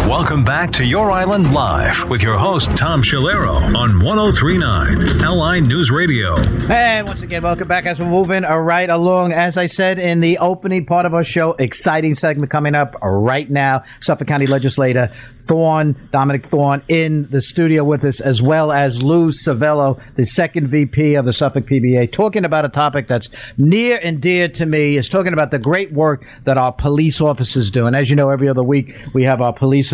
Welcome back to Your Island Live with your host, Tom Schiliro, on 103.9 LI News Radio. And once again, welcome back as we're moving right along. As I said in the opening part of our show, exciting segment coming up right now. Suffolk County Legislator Dominick Thorne, in the studio with us, as well as Lou Civello, the second VP of the Suffolk PBA, talking about a topic that's near and dear to me, is talking about the great work that our police officers do. And as you know, every other week we have our police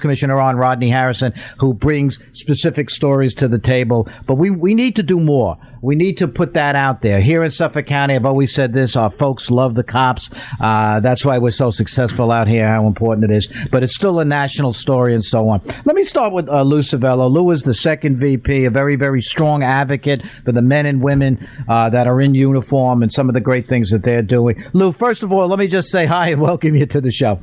commissioner on, Rodney Harrison, who brings specific stories to the table. But we need to do more. We need to put that out there. Here in Suffolk County, I've always said this, our folks love the cops. That's why we're so successful out here, how important it is. But it's still a national story and so on. Let me start with Lou Civello. Lou is the second VP, a very, very strong advocate for the men and women that are in uniform and some of the great things that they're doing. Lou, first of all, let me just say hi and welcome you to the show.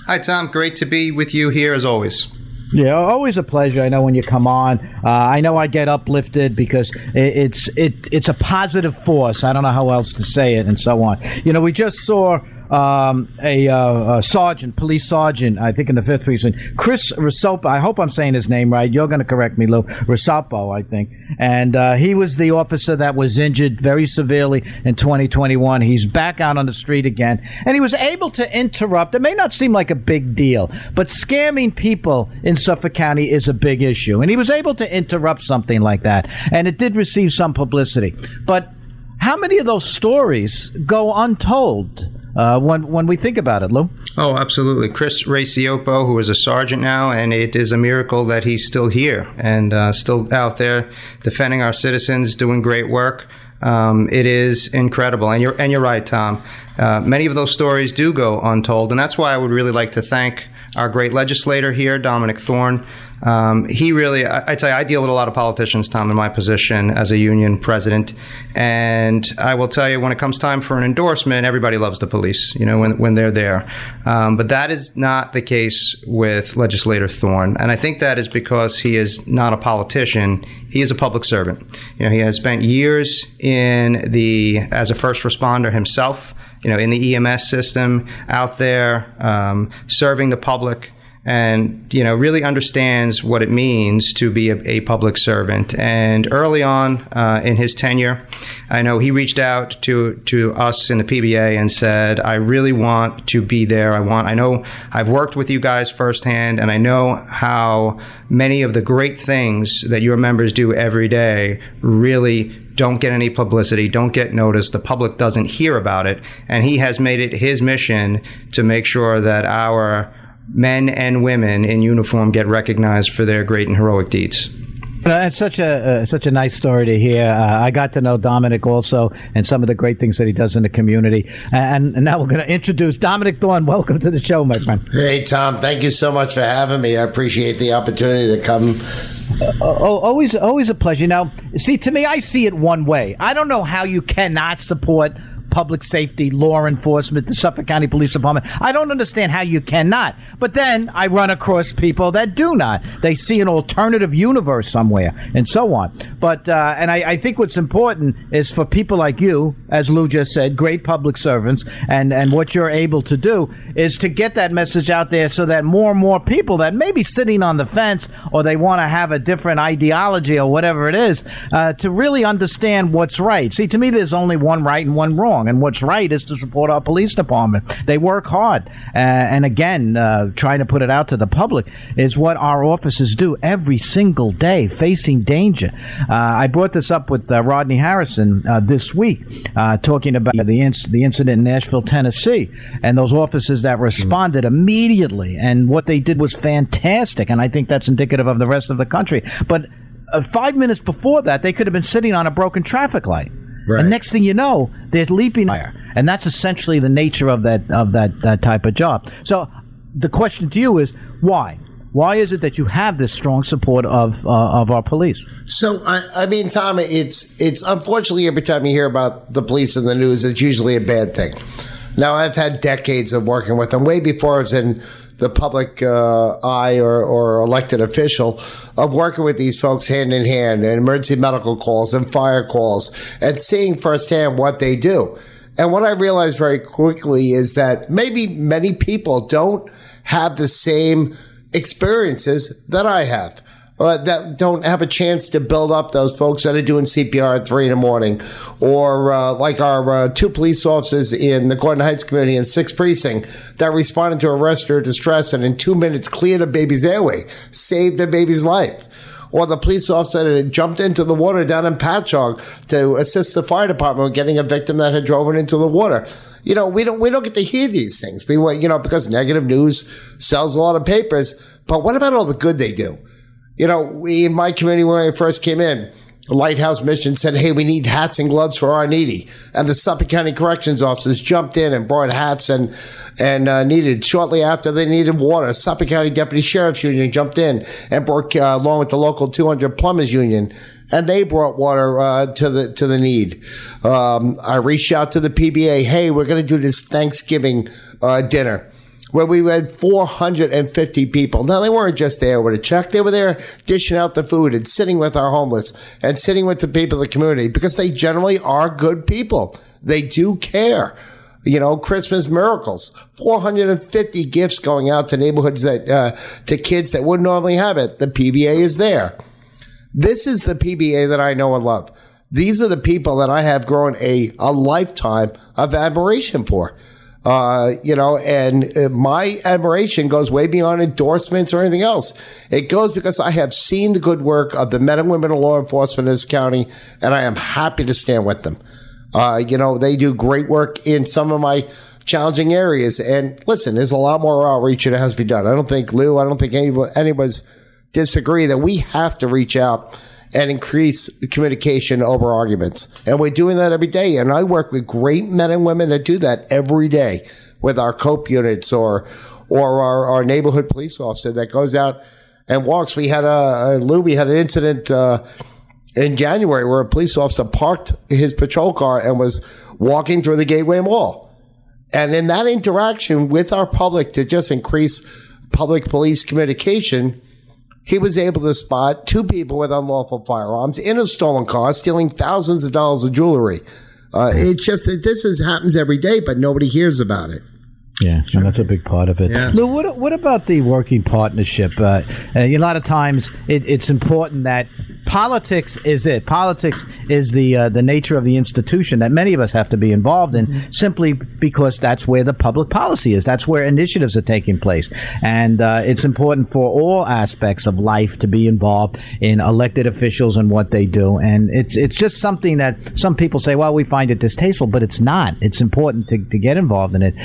Hi, Tom. Great to be with you here as always. Yeah, always a pleasure. I know when you come on, I know I get uplifted because it's a positive force. I don't know how else to say it and so on. You know, we just saw a sergeant, police sergeant, I think in the 5th precinct, Chris Rosopo. I hope I'm saying his name right. You're going to correct me, Lou. Rosopo, I think. And he was the officer that was injured very severely in 2021. He's back out on the street again. And he was able to interrupt. It may not seem like a big deal, but scamming people in Suffolk County is a big issue. And he was able to interrupt something like that. And it did receive some publicity. But how many of those stories go untold? When we think about it, Lou? Oh, absolutely. Chris Rosopo, who is a sergeant now, and it is a miracle that he's still here and still out there defending our citizens, doing great work. It is incredible. And you're right, Tom. Many of those stories do go untold, and that's why I would really like to thank our great legislator here, Dominick Thorne. He really, I'd say I deal with a lot of politicians, Tom, in my position as a union president. And I will tell you, when it comes time for an endorsement, everybody loves the police, you know, when they're there. But that is not the case with Legislator Thorne. And I think that is because he is not a politician. He is a public servant. You know, he has spent years as a first responder himself, you know, in the EMS system, out there, serving the public, and, you know, really understands what it means to be a public servant. And early on in his tenure, I know he reached out to us in the PBA and said, I really want to be there. I know I've worked with you guys firsthand, and I know how many of the great things that your members do every day really don't get any publicity, don't get noticed. The public doesn't hear about it. And he has made it his mission to make sure that our men and women in uniform get recognized for their great and heroic deeds. It's such a nice story to hear. I got to know Dominick also, and some of the great things that he does in the community. And now we're going to introduce Dominick Thorne. Welcome to the show, my friend. Hey, Tom. Thank you so much for having me. I appreciate the opportunity to come. Always a pleasure. Now, see, to me, I see it one way. I don't know how you cannot support public safety, law enforcement, the Suffolk County Police Department. I don't understand how you cannot. But then I run across people that do not. They see an alternative universe somewhere and so on. But and I think what's important is for people like you, as Lou just said, great public servants, and what you're able to do is to get that message out there so that more and more people that may be sitting on the fence or they want to have a different ideology or whatever it is, to really understand what's right. See, to me, there's only one right and one wrong. And what's right is to support our police department. They work hard. And again, trying to put it out to the public is what our officers do every single day, facing danger. I brought this up with Rodney Harrison this week, talking about the incident in Nashville, Tennessee, and those officers that responded immediately. And what they did was fantastic. And I think that's indicative of the rest of the country. But 5 minutes before that, they could have been sitting on a broken traffic light. Right. And next thing you know, they're leaping higher. And that's essentially the nature of that type of job. So the question to you is, why? Why is it that you have this strong support of our police? So, I mean, Tom, it's unfortunately every time you hear about the police in the news, it's usually a bad thing. Now, I've had decades of working with them, way before I was in the public eye or elected official, of working with these folks hand in hand, and emergency medical calls and fire calls, and seeing firsthand what they do. And what I realized very quickly is that maybe many people don't have the same experiences that I have. That don't have a chance to build up those folks that are doing CPR at 3 a.m, or like our 2 police officers in the Gordon Heights community in 6th Precinct that responded to arrest or distress and in 2 minutes cleared a baby's airway, saved the baby's life. Or the police officer that jumped into the water down in Patchogue to assist the fire department with getting a victim that had driven into the water. We don't get to hear these things, because negative news sells a lot of papers. But what about all the good they do? We in my community when I first came in, the Lighthouse Mission said, hey, we need hats and gloves for our needy. And the Suffolk County Corrections officers jumped in and brought hats and needed. Shortly after, they needed water. Suffolk County Deputy Sheriff's Union jumped in and brought, along with the local 200 Plumbers Union, and they brought water to the need. I reached out to the PBA, hey, we're going to do this Thanksgiving dinner, where we had 450 people. Now, they weren't just there with a check. They were there dishing out the food and sitting with our homeless and sitting with the people of the community, because they generally are good people. They do care. Christmas miracles, 450 gifts going out to neighborhoods to kids that wouldn't normally have it. The PBA is there. This is the PBA that I know and love. These are the people that I have grown a lifetime of admiration for. And my admiration goes way beyond endorsements or anything else. It goes because I have seen the good work of the men and women of law enforcement in this county, and I am happy to stand with them. They do great work in some of my challenging areas. And listen, there's a lot more outreach that has to be done. I don't think anybody's disagree that we have to reach out and increase communication over arguments. And we're doing that every day. And I work with great men and women that do that every day with our COPE units or our neighborhood police officer that goes out and walks. We had an incident in January where a police officer parked his patrol car and was walking through the Gateway Mall. And in that interaction with our public to just increase public police communication, he was able to spot 2 people with unlawful firearms in a stolen car, stealing thousands of dollars of jewelry. It's just that this happens every day, but nobody hears about it. Yeah, and that's a big part of it. Yeah. Lou, what about the working partnership? A lot of times it's important that politics is it. Politics is the nature of the institution that many of us have to be involved in, simply because that's where the public policy is. That's where initiatives are taking place. And it's important for all aspects of life to be involved in elected officials and what they do. And it's just something that some people say, well, we find it distasteful, but it's not. It's important to get involved in it.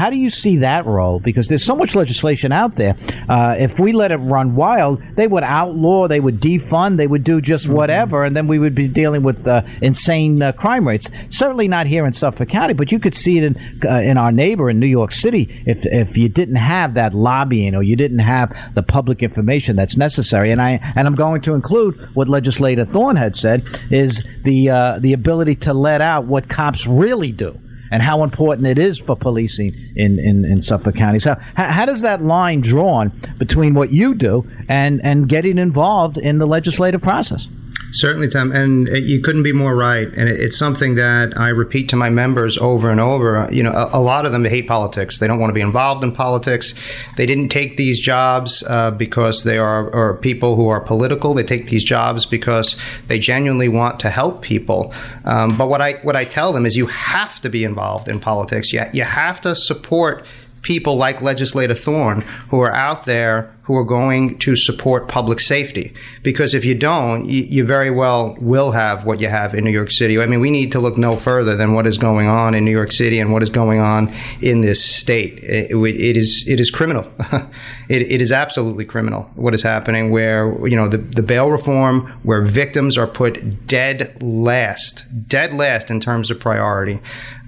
How do you see that role? Because there's so much legislation out there. If we let it run wild, they would outlaw, they would defund, they would do just whatever, and then we would be dealing with insane crime rates. Certainly not here in Suffolk County, but you could see it in our neighbor in New York City if you didn't have that lobbying or you didn't have the public information that's necessary. And I'm going to include what Legislator Thorne had said is the ability to let out what cops really do and how important it is for policing in Suffolk County. So how does that line drawn between what you do and getting involved in the legislative process? Certainly, Tom, and you couldn't be more right. And it's something that I repeat to my members over and over. A lot of them hate politics. They don't want to be involved in politics. They didn't take these jobs because they are people who are political. They take these jobs because they genuinely want to help people. But what I tell them is you have to be involved in politics. You have to support people like Legislator Thorne who are out there who are going to support public safety. Because if you don't, you very well will have what you have in New York City. I mean, we need to look no further than what is going on in New York City and what is going on in this state. It is criminal. It is absolutely criminal what is happening, where the bail reform, where victims are put dead last in terms of priority.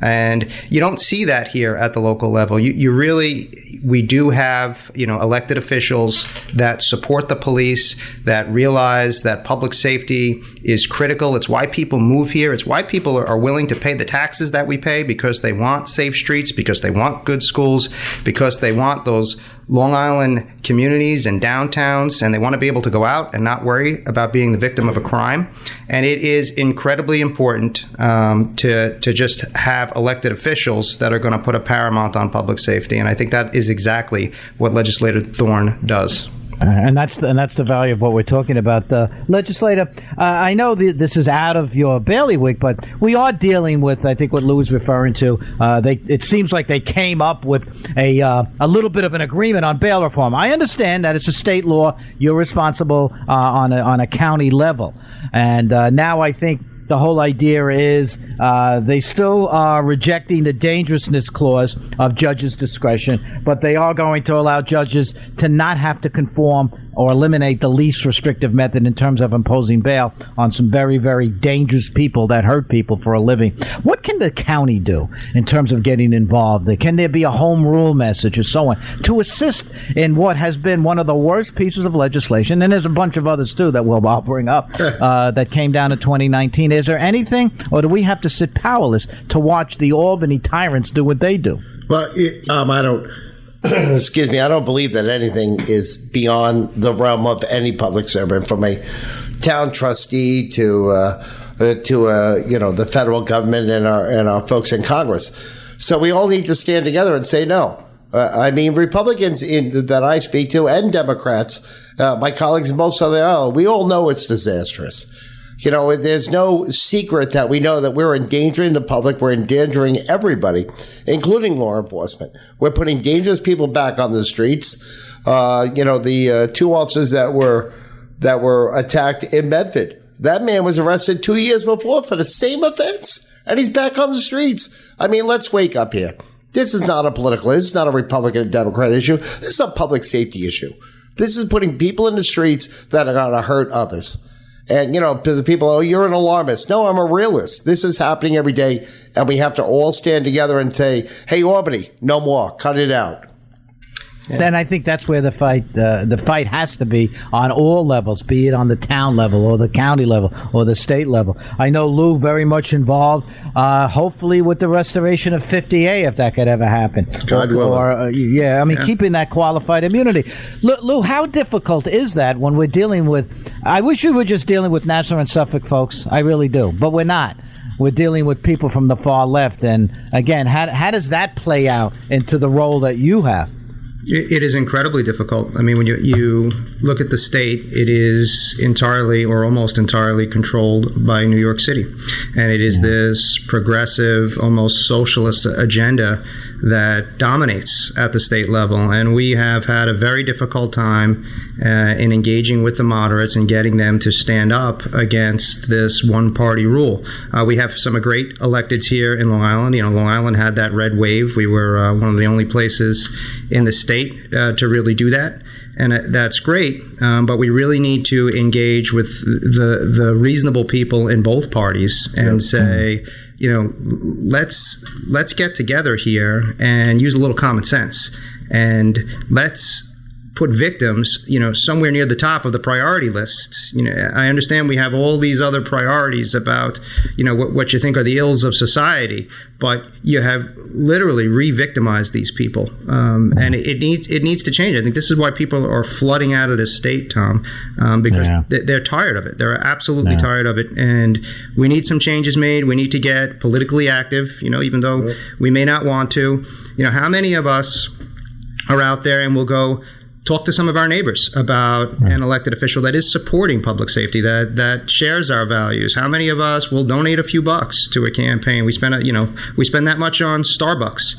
And you don't see that here at the local level. We do have elected officials that support the police, that realize that public safety is critical. It's why people move here. It's why people are willing to pay the taxes that we pay, because they want safe streets, because they want good schools, because they want those Long Island communities and downtowns, and they want to be able to go out and not worry about being the victim of a crime. And it is incredibly important to just have elected officials that are going to put a paramount on public safety. And I think that is exactly what Legislator Thorne does. And that's the value of what we're talking about. Legislator, I know this is out of your bailiwick, but we are dealing with, I think, what Lou is referring to. It seems like they came up with a little bit of an agreement on bail reform. I understand that it's a state law. You're responsible on a county level. And now I think the whole idea is they still are rejecting the dangerousness clause of judges' discretion, but they are going to allow judges to not have to conform or eliminate the least restrictive method in terms of imposing bail on some very, very dangerous people that hurt people for a living. What can the county do in terms of getting involved? Can there be a home rule message or so on to assist in what has been one of the worst pieces of legislation? And there's a bunch of others, too, that I'll bring up that came down in 2019. Is there anything, or do we have to sit powerless to watch the Albany tyrants do what they do? Well, I don't... Excuse me, I don't believe that anything is beyond the realm of any public servant, from a town trustee to the federal government and our folks in Congress. So we all need to stand together and say no. I mean, Republicans that I speak to and Democrats, my colleagues in both sides of the aisle, we all know it's disastrous. You know, there's no secret that we know that we're endangering the public. We're endangering everybody, including law enforcement. We're putting dangerous people back on the streets. The two officers that were attacked in Medford, that man was arrested 2 years before for the same offense, and he's back on the streets. I mean, let's wake up here. This is not a political, this is not a Republican and Democrat issue. This is a public safety issue. This is putting people in the streets that are going to hurt others. And, because people, oh, you're an alarmist. No, I'm a realist. This is happening every day, and we have to all stand together and say, hey, Albany, no more. Cut it out. Yeah. Then I think that's where the fight has to be on all levels, be it on the town level or the county level or the state level. I know Lou very much involved, hopefully with the restoration of 50A, if that could ever happen. God willing. Keeping that qualified immunity. Lou, how difficult is that when we're dealing with, I wish we were just dealing with Nassau and Suffolk folks. I really do. But we're not. We're dealing with people from the far left. And again, how does that play out into the role that you have? It is incredibly difficult. I mean, when you look at the state, it is entirely or almost entirely controlled by New York City. And it is this progressive, almost socialist agenda that dominates at the state level. And we have had a very difficult time in engaging with the moderates and getting them to stand up against this one-party rule. We have some great electeds here in Long Island. Long Island had that red wave. We were one of the only places in the state to really do that. And that's great, but we really need to engage with the reasonable people in both parties and say, let's get together here and use a little common sense, and let's put victims, somewhere near the top of the priority list. I understand we have all these other priorities about, what you think are the ills of society, but you have literally re-victimized these people, and it needs to change. I think this is why people are flooding out of this state, Tom, because they're tired of it. They're absolutely tired of it, and we need some changes made. We need to get politically active, even though we may not want to. How many of us are out there and will go talk to some of our neighbors about an elected official that is supporting public safety, that shares our values? How many of us will donate a few bucks to a campaign? We spend that much on Starbucks.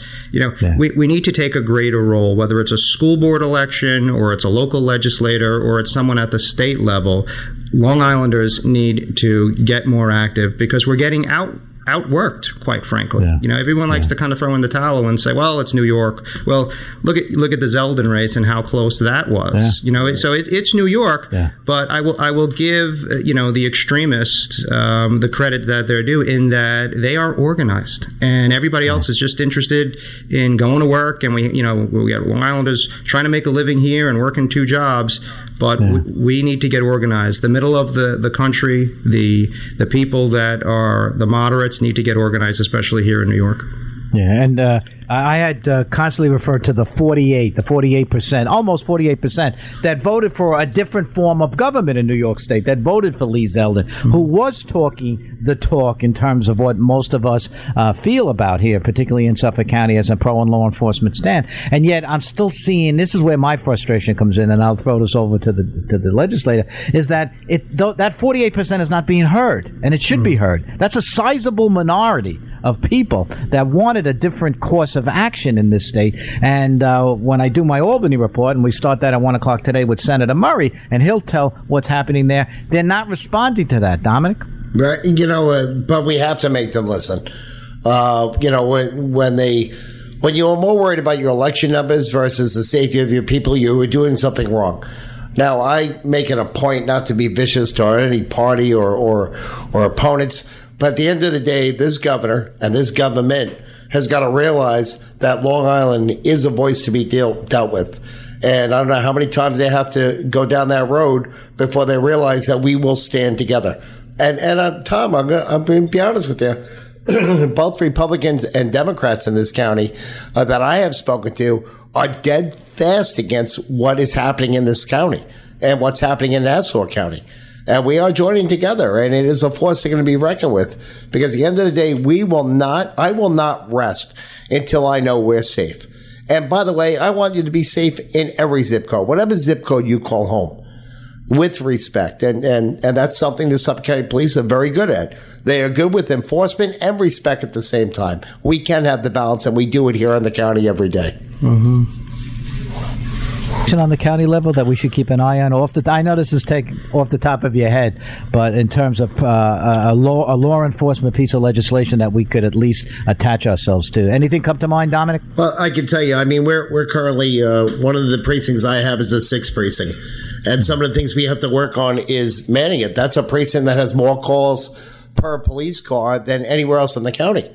We need to take a greater role, whether it's a school board election or it's a local legislator or it's someone at the state level. Long Islanders need to get more active because we're getting outworked, quite frankly. Everyone likes to kind of throw in the towel and say, well, it's New York. Well, look at the Zeldin race and how close that was. So it's New York, but I will give the extremists the credit that they're due in that they are organized, and everybody else is just interested in going to work. And we got Long Islanders trying to make a living here and working two jobs. But we need to get organized. The middle of the country, the people that are the moderates need to get organized, especially here in New York. Yeah, and I had constantly referred to the 48%, almost 48% that voted for a different form of government in New York State, that voted for Lee Zeldin, who was talking the talk in terms of what most of us feel about here, particularly in Suffolk County as a pro and law enforcement stand. And yet I'm still seeing, this is where my frustration comes in, and I'll throw this over to the legislator, is that that 48% is not being heard, and it should be heard. That's a sizable minority of people that wanted a different course of action in this state. And when I do my Albany report, and we start that at 1 o'clock today with Senator Murray, and he'll tell what's happening there, they're not responding to that, Dominic. Right, but we have to make them listen. When you are more worried about your election numbers versus the safety of your people, you are doing something wrong. Now, I make it a point not to be vicious to any party or opponents, but at the end of the day, this governor and this government has got to realize that Long Island is a voice to be dealt with. And I don't know how many times they have to go down that road before they realize that we will stand together. And Tom, I'm going to be honest with you. Both Republicans and Democrats in this county that I have spoken to are dead fast against what is happening in this county and what's happening in Nassau County. And we are joining together, and it is a force they're going to be reckoned with. Because at the end of the day, I will not rest until I know we're safe. And by the way, I want you to be safe in every zip code, whatever zip code you call home, with respect. And that's something the Suffolk County Police are very good at. They are good with enforcement and respect at the same time. We can have the balance, and we do it here in the county every day. Mm-hmm. On the county level that we should keep an eye on? I know this is taken off the top of your head, but in terms of a law enforcement piece of legislation that we could at least attach ourselves to. Anything come to mind, Dominic? Well, I can tell you, I mean, we're currently, one of the precincts I have is the 6th precinct. And some of the things we have to work on is manning it. That's a precinct that has more calls per police car than anywhere else in the county.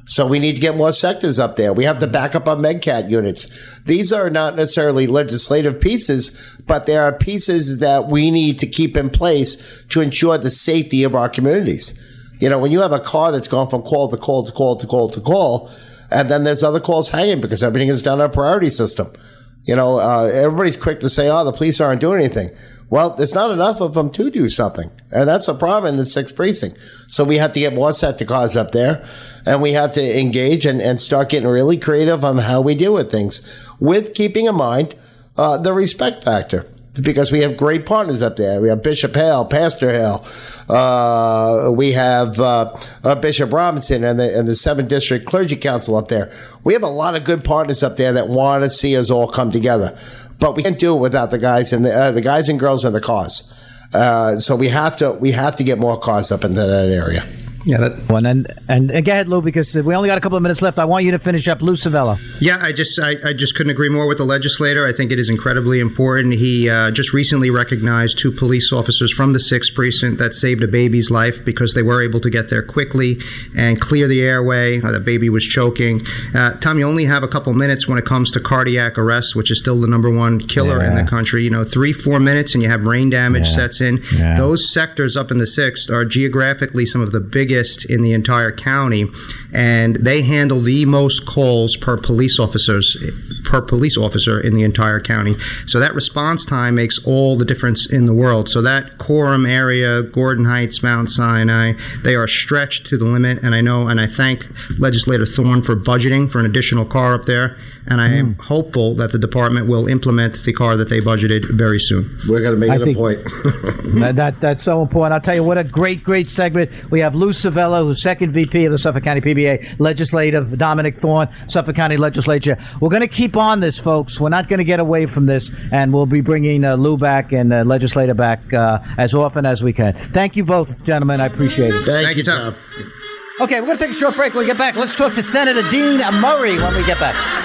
So we need to get more sectors up there. We have to back up our MedCat units. These are not necessarily legislative pieces, but they are pieces that we need to keep in place to ensure the safety of our communities. When you have a car that's gone from call to call to call to call to call, and then there's other calls hanging because everything is done on a priority system. Everybody's quick to say, the police aren't doing anything. Well, there's not enough of them to do something. And that's a problem in the 6th precinct. So we have to get more sector cars up there. And we have to engage and start getting really creative on how we deal with things, with keeping in mind the respect factor. Because we have great partners up there. We have Bishop Hale, Pastor Hale. We have Bishop Robinson and the 7th District Clergy Council up there. We have a lot of good partners up there that want to see us all come together. But we can't do it without the guys and the guys and girls in the cars. So we have to get more cars up into that area. Yeah, and go ahead, Lou, because we only got a couple of minutes left. I want you to finish up. Lou Civello. Yeah, I just couldn't agree more with the legislator. I think it is incredibly important. He just recently recognized 2 police officers from the 6th precinct that saved a baby's life because they were able to get there quickly and clear the airway. The baby was choking. Tom, you only have a couple minutes when it comes to cardiac arrest, which is still the #1 killer in the country. 3-4 minutes and you have brain damage sets in. Yeah. Those sectors up in the 6th are geographically some of the biggest in the entire county, and they handle the most calls per police officer in the entire county. So that response time makes all the difference in the world. So that Coram area, Gordon Heights, Mount Sinai, they are stretched to the limit. And I thank Legislator Thorne for budgeting for an additional car up there. And I am hopeful that the department will implement the car that they budgeted very soon. We're going to make it a point. That's so important. I'll tell you what a great segment. We have Lou Civello, who's 2nd VP of the Suffolk County PBA, Legislator Dominick Thorne, Suffolk County Legislature. We're going to keep on this, folks. We're not going to get away from this, and we'll be bringing Lou back and Legislator back as often as we can. Thank you both, gentlemen. I appreciate it. Thank you, Tom. Okay, we're going to take a short break. When we get back, let's talk to Senator Dean Murray when we get back.